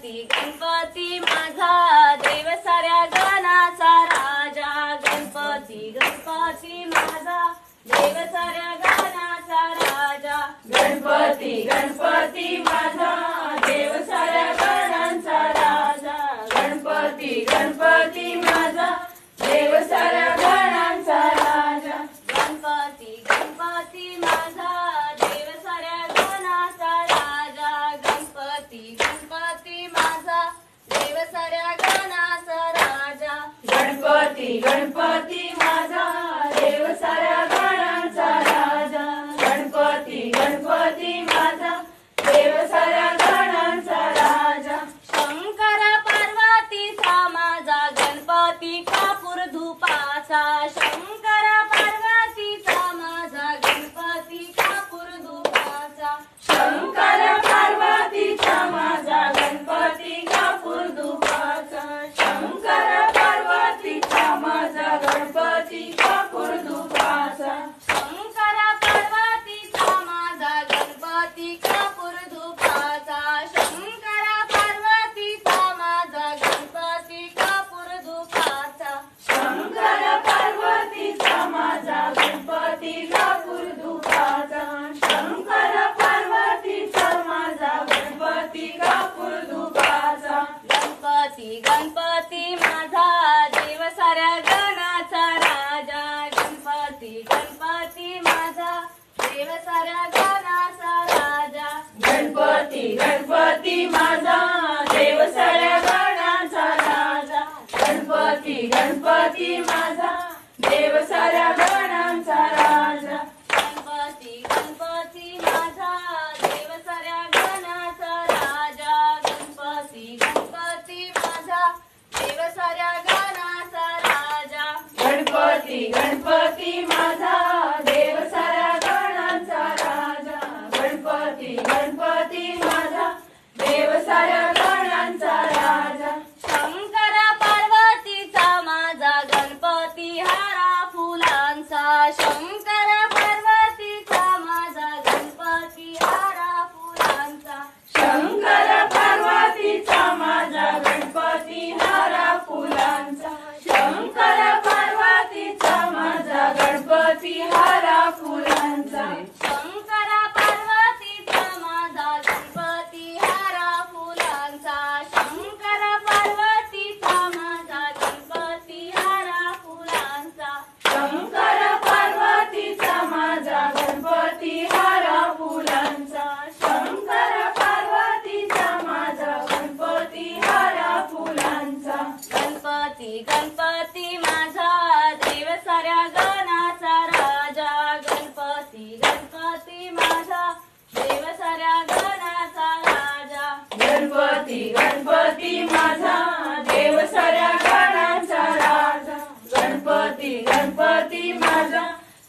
गणपती माझा देव साऱ्या गणाचा राजा। गणपती गणपती माझा देव साऱ्या गणाचा राजा। गणपती गणपती माझा देव साऱ्या गणांचा राजा। गणपती गणपती माझा देव साऱ्या गणांचा राजा। गणपती गणपती माझा देव साऱ्या गणाचा राजा। गणपती गणपती माझा देव साऱ्या गणाचा राजा। गणपती गणपती माझा देव साऱ्या गणांचा राजा। गणपती गणपती माझा देव साऱ्या गणांचा राजा। शंकर पार्वतीचा माझा गणपती कापूर धुपाचा। शंकर पार्वतीचा माझा गणपती कापूर धुपाचा। शंकर पार्वतीचा माझा गणपती कापूर धुपाचा। शंकर पार्वतीचा माझा गणपती कापूर धुपाचा। शंकर पार्वतीचा माझा गणपती कापूर धुपाचा। शंकर पार्वतीचा माझा गणपती कापूर धुपाचा। शंकर पार्वतीचा माझा गणपती कापूर धुपाचा। शंकर पार्वतीचा माझा गणपती कापूर धुपाचा। गणपती गणपती माझा देव साऱ्या गणाचा राजा। गणपती गणपती माझा देव साऱ्या गणाचा राजा। गणपती गणपती माझा देव साऱ्या गणांचा राजा। गणपती गणपती माझा देव साऱ्या गणांचा राजा। गणपती गणपती माझा देव साऱ्या गणाचा राजा। गणपती गणपती माझा देव साऱ्या गणाचा राजा। गणपती गणपती माझा देव साऱ्या गणांचा राजा। गणपती गणपती माझा देव साऱ्या गणांचा राजा। शंकर पार्वतीचा माझा गणपती हारा फुलांचा। शंकर पार्वतीचा माझा गणपती हारा फुलांचा। शंकर पार्वतीचा माझा गणपती हारा फुलांचा। शंकर पार्वतीचा माझा गणपती हारा फुलांचा। शंकर पार्वतीचा माझा गणपती हारा फुलांचा। शंकर पार्वतीचा माझा गणपती हारा फुलांचा। शंकर पार्वतीचा माझा गणपती हारा फुलांचा। शंकर पार्वतीचा माझा गणपती हारा फुलांचा। गणपती गणपती माझा देव साऱ्या गणाचा राजा। गणपती गणपती माझा देव साऱ्या गणाचा राजा। गणपती गणपती माझा देव साऱ्या गणांचा राजा। गणपती गणपती माझा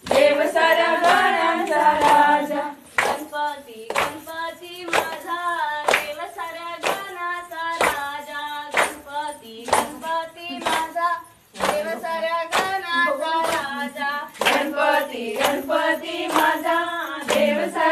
देव साऱ्या गणांचा राजा। गणपती गणपती माझा देव साऱ्या गणाचा राजा। गणपती गणपती माझा देव साऱ्या गणाचा राजा। गणपती गणपती माझा देव साऱ्या